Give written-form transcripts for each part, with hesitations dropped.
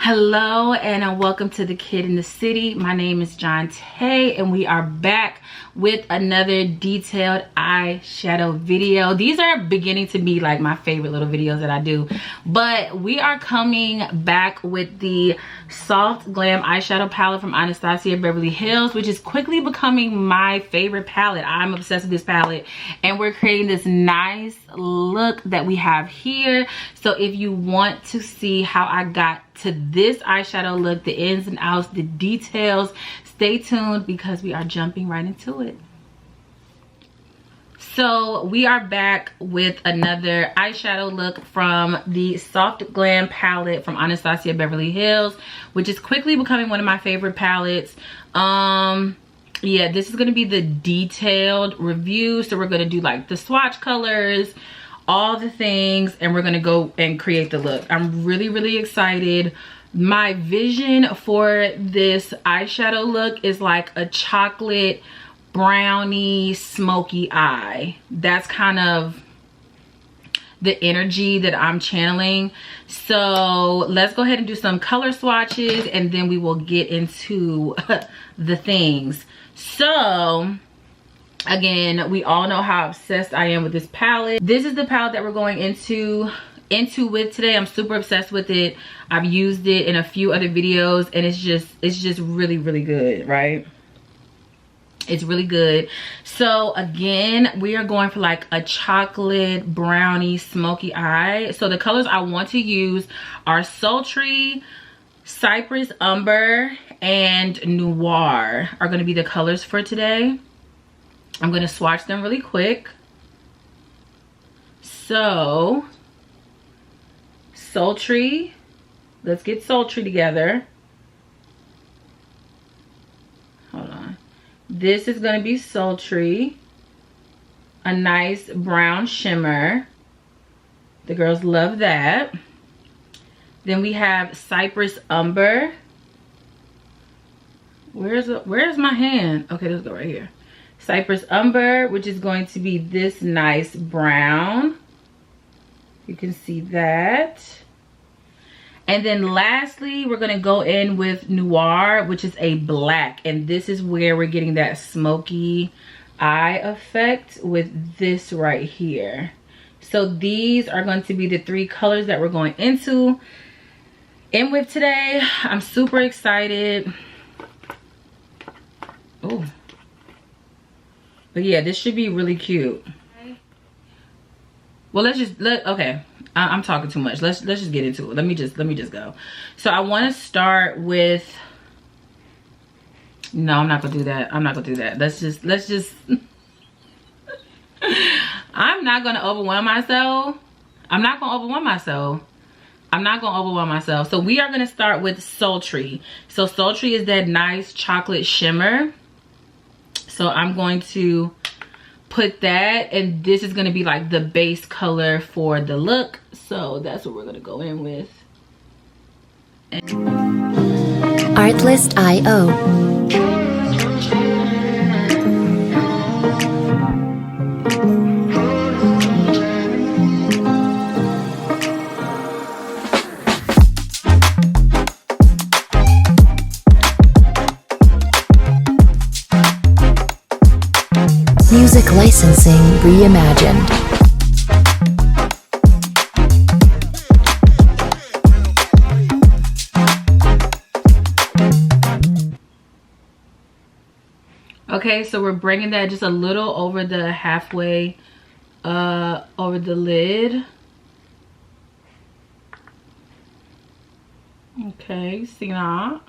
Hello and welcome to The Kid in the City. My name is Jontee and we are back with another detailed eyeshadow video. These are beginning to be like my favorite little videos that I do, but we are coming back with the Soft Glam eyeshadow palette from Anastasia Beverly Hills, which is quickly becoming my favorite palette. I'm obsessed with this palette and we're creating this nice look that we have here. So if you want to see how I got to this eyeshadow look, the ins and outs, the details, stay tuned because we are jumping right into it. So we are back with another eyeshadow look from the Soft Glam palette from Anastasia Beverly Hills, which is quickly becoming one of my favorite palettes. Yeah, this is going to be the detailed review. So we're going to do like the swatch colors, all the things, and we're gonna go and create the look. I'm really excited. My vision for this eyeshadow look is like a chocolate brownie smoky eye. That's kind of the energy that I'm channeling. So let's go ahead and do some color swatches and then we will get into the things. So again, we all know how obsessed I am with this palette. This is the palette that we're going into with today. I'm super obsessed with it. I've used it in a few other videos and it's just really good, right? It's really good. So again, we are going for like a chocolate brownie smoky eye. So the colors I want to use are Sultry, Cypress Umber, and Noir are going to be the colors for today. I'm going to swatch them really quick. So, Sultry. Let's get Sultry together. Hold on. This is going to be Sultry. A nice brown shimmer. The girls love that. Then we have Cypress Umber. Where's my hand? Okay, let's go right here. Cypress Umber, which is going to be this nice brown. You can see that. And then lastly, we're going to go in with Noir, which is a black. And this is where we're getting that smoky eye effect with this right here. So these are going to be the three colors that we're going in with today. I'm super excited. Oh. But yeah, this should be really cute. Well, okay. I'm talking too much. Let's just get into it. Let me just go. So I want to start with. No, I'm not gonna do that. I'm not gonna do that. Let's just. I'm not gonna overwhelm myself. I'm not gonna overwhelm myself. So we are gonna start with Sultry. So Sultry is that nice chocolate shimmer. So I'm going to put that, and this is going to be like the base color for the look. So that's what we're going to go in with. Artlist.io. Music licensing reimagined. Okay, so we're bringing that just a little over the halfway, over the lid. Okay, see that?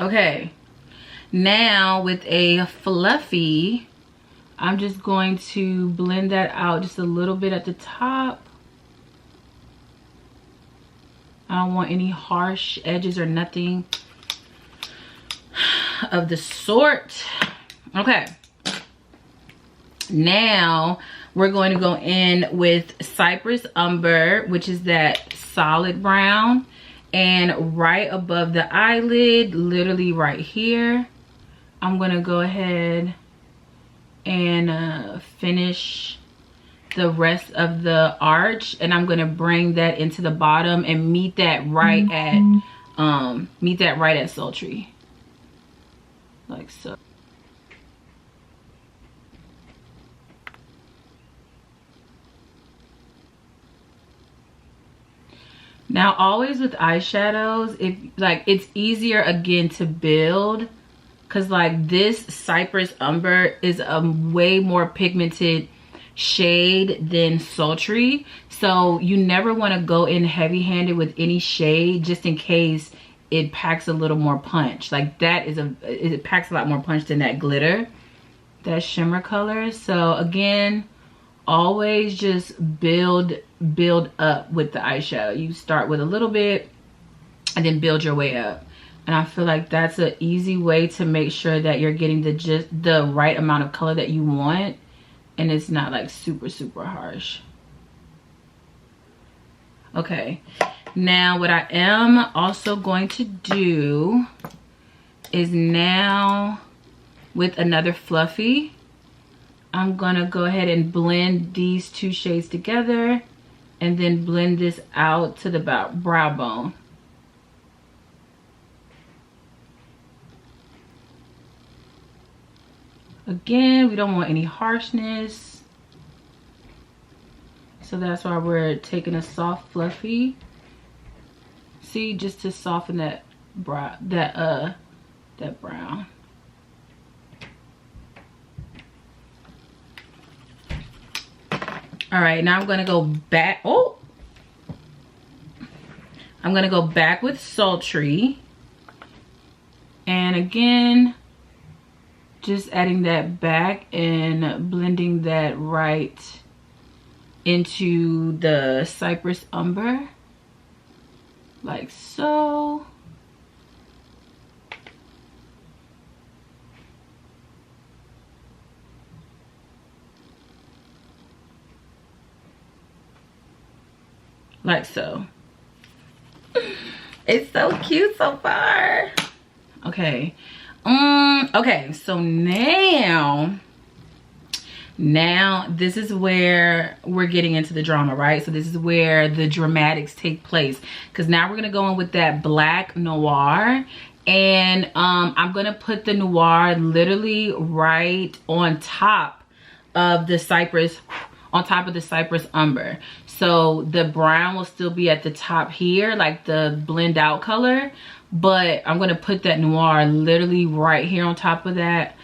Okay, now with a fluffy, I'm just going to blend that out just a little bit at the top. I don't want any harsh edges or nothing of the sort. Okay, now we're going to go in with Cypress Umber, which is that solid brown. And right above the eyelid, literally right here, I'm gonna go ahead and finish the rest of the arch, and I'm gonna bring that into the bottom and meet that right at sultry, like so. Now always with eyeshadows, it's easier again to build, because like this Cypress Umber is a way more pigmented shade than sultry, so you never want to go in heavy-handed with any shade, just in case it packs a little more punch. Like that it packs a lot more punch than that glitter, that shimmer color. So again, always just build up with the eyeshadow. You start with a little bit and then build your way up, and I feel like that's an easy way to make sure that you're getting the right amount of color that you want, and it's not like super harsh. Okay, now what I am also going to do is, now with another fluffy, I'm gonna go ahead and blend these two shades together and then blend this out to the brow bone. Again, we don't want any harshness, so that's why we're taking a soft fluffy. See, just to soften that brow, that brown. All right, now I'm gonna go back. Oh, I'm gonna go back with sultry, and again, just adding that back and blending that right into the Cypress Umber, like so. Like so. It's so cute so far. Okay. Okay, so now this is where we're getting into the drama, right? So this is where the dramatics take place, because now we're gonna go in with that black noir, and I'm gonna put the noir literally right on top of the Cypress Umber. So the brown will still be at the top here, like the blend out color, but I'm gonna put that noir literally right here on top of that,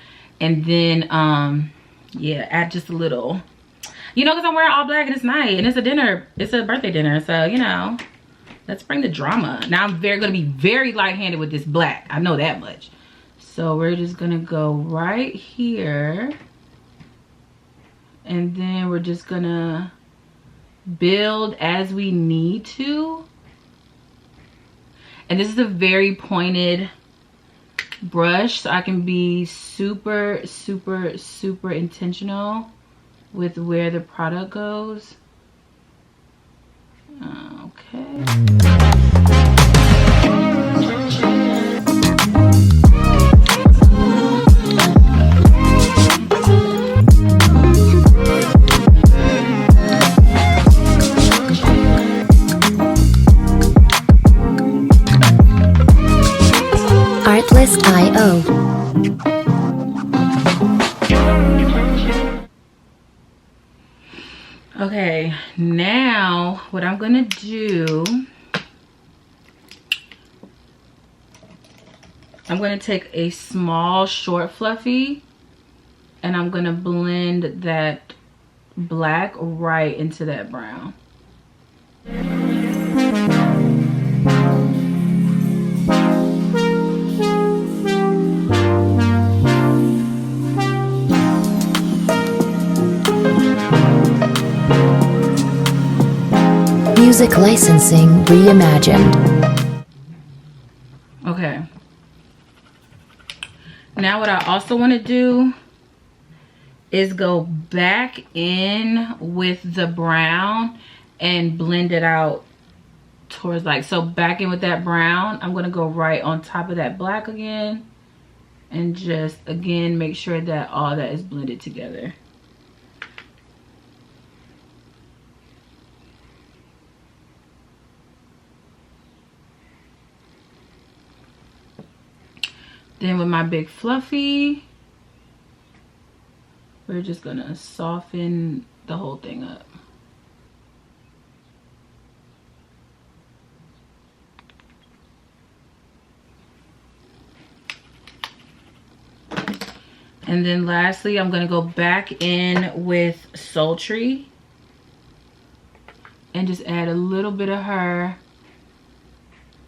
and then yeah, add just a little, you know, because I'm wearing all black and it's night and it's a birthday dinner, so you know, let's bring the drama. Now I'm gonna be very light-handed with this black, I know that much. So we're just gonna go right here, and then we're just gonna build as we need to. And this is a very pointed brush, so I can be super intentional with where the product goes. Okay. Artlist.io. Okay, now what I'm gonna do, I'm gonna take a small short fluffy and I'm gonna blend that black right into that brown. Music licensing reimagined. Okay. Now what I also want to do is go back in with the brown and blend it out towards, like, so back in with that brown. I'm going to go right on top of that black again and just again make sure that all that is blended together. Then with my big fluffy, we're just gonna soften the whole thing up. And then lastly, I'm gonna go back in with Sultry and just add a little bit of her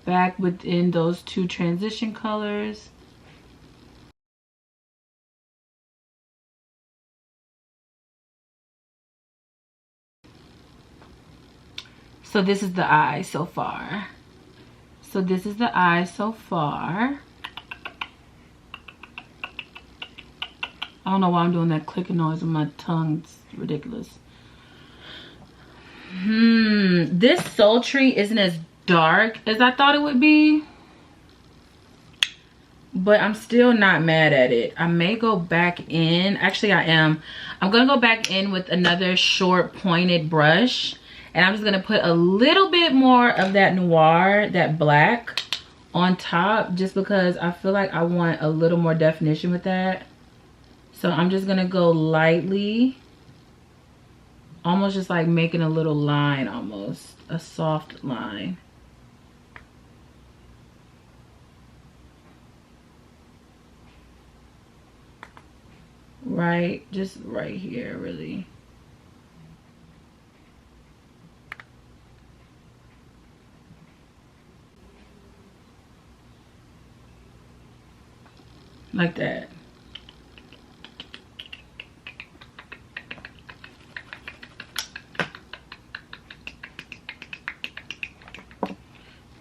back within those two transition colors. So this is the eye so far. So this is the eye so far. I don't know why I'm doing that clicking noise with my tongue. It's ridiculous. This Sultry isn't as dark as I thought it would be, but I'm still not mad at it. I may go back in. Actually, I am. I'm gonna go back in with another short pointed brush, and I'm just gonna put a little bit more of that noir, that black, on top, just because I feel like I want a little more definition with that. So I'm just gonna go lightly, almost just like making a little line, almost a soft line. Right, just right here, really. Like that.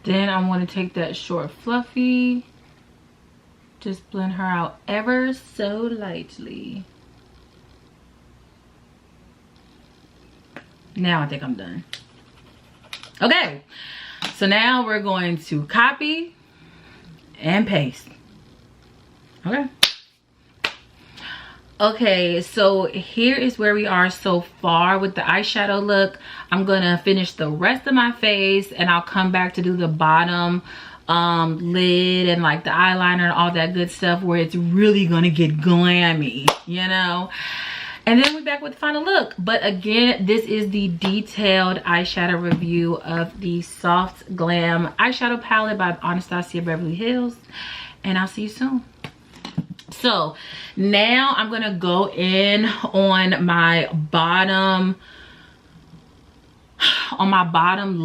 Then I'm going to take that short fluffy, just blend her out ever so lightly. Now I think I'm done. Okay, so now we're going to copy and paste. Okay, so here is where we are so far with the eyeshadow look. I'm gonna finish the rest of my face and I'll come back to do the bottom lid and like the eyeliner and all that good stuff where it's really gonna get glammy, you know? And then we're back with the final look. But again, this is the detailed eyeshadow review of the Soft Glam eyeshadow palette by Anastasia Beverly Hills. And I'll see you soon. So now I'm gonna go in on my bottom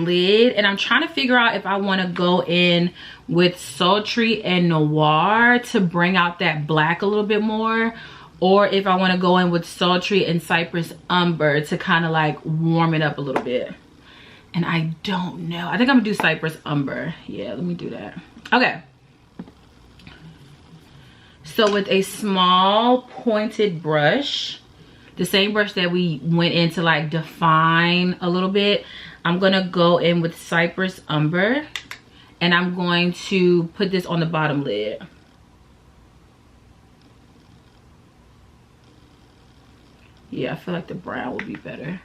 lid, and I'm trying to figure out if I want to go in with Sultry and Noir to bring out that black a little bit more, or if I want to go in with Sultry and Cypress Umber to kind of like warm it up a little bit. And I don't know. I think I'm gonna do Cypress Umber. Yeah, let me do that. Okay. So with a small pointed brush, the same brush that we went in to like define a little bit, I'm gonna go in with Cypress Umber, and I'm going to put this on the bottom lid. Yeah, I feel like the brown will be better.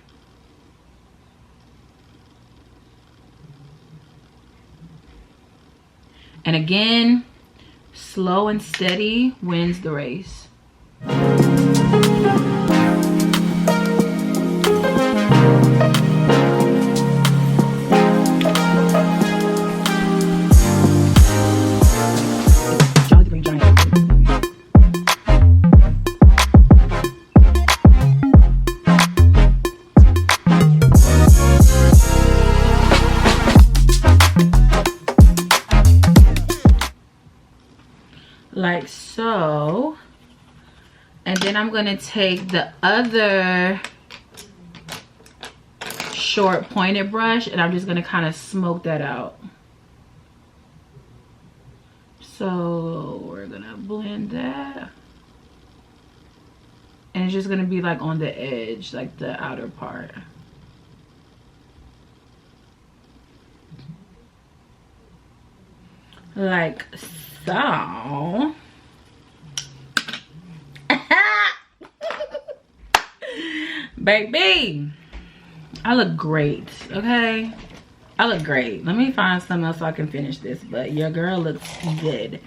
And again, slow and steady wins the race. Like so. And then I'm gonna take the other short pointed brush and I'm just gonna kind of smoke that out. So we're gonna blend that, and it's just gonna be like on the edge, like the outer part. Like so. Baby, I look great, okay? I look great. Let me find something else so I can finish this, but your girl looks good.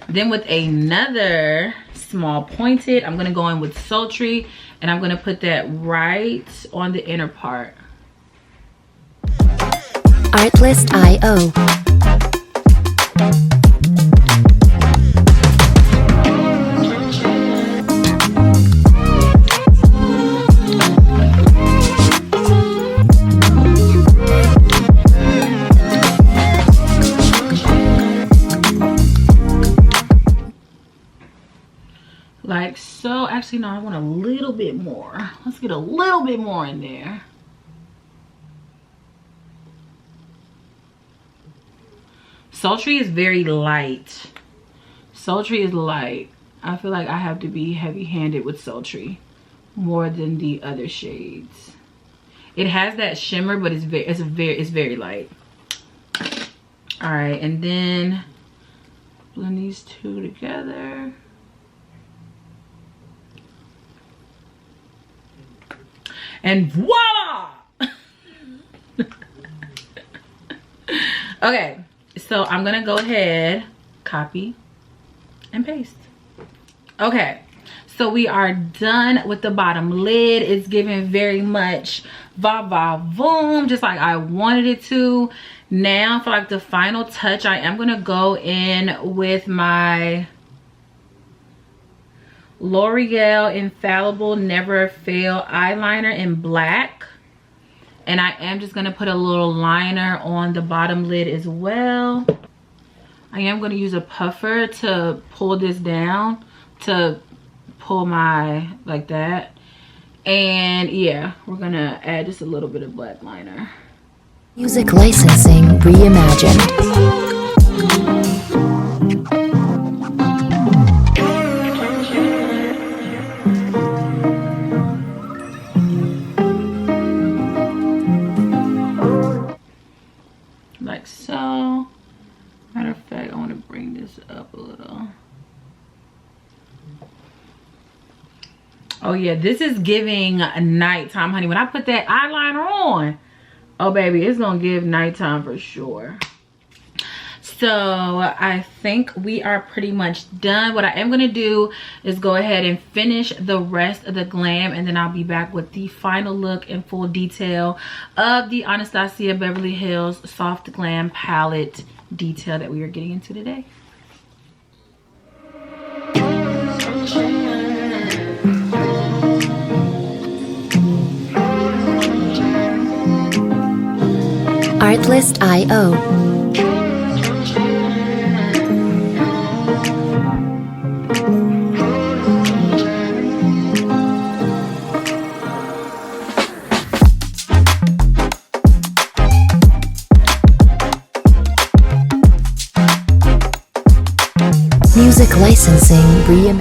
Then with another small pointed, I'm gonna go in with Sultry, and I'm gonna put that right on the inner part. Artlist.io. Like so. Actually, no, I want a little bit more. Let's get a little bit more in there. Sultry is very light. Sultry is light. I feel like I have to be heavy-handed with Sultry more than the other shades. It has that shimmer, but it's very light. All right, and then blend these two together. And voila! Okay, so I'm gonna go ahead, copy and paste. Okay, so we are done with the bottom lid. It's giving very much va-va-voom, just like I wanted it to. Now for like the final touch, I am gonna go in with my L'Oreal Infallible Never Fail eyeliner in black, and I am just gonna put a little liner on the bottom lid as well. I am gonna use a puffer to pull this down, to pull my, like that. And yeah, we're gonna add just a little bit of black liner. Music licensing reimagined. Like so. Matter of fact, I want to bring this up a little. Oh yeah, this is giving nighttime, honey. When I put that eyeliner on, oh baby, it's gonna give nighttime for sure. So I think we are pretty much done. What I am gonna do is go ahead and finish the rest of the glam, and then I'll be back with the final look in full detail of the Anastasia Beverly Hills Soft Glam palette detail that we are getting into today. Artlist.io. Music licensing reimagined.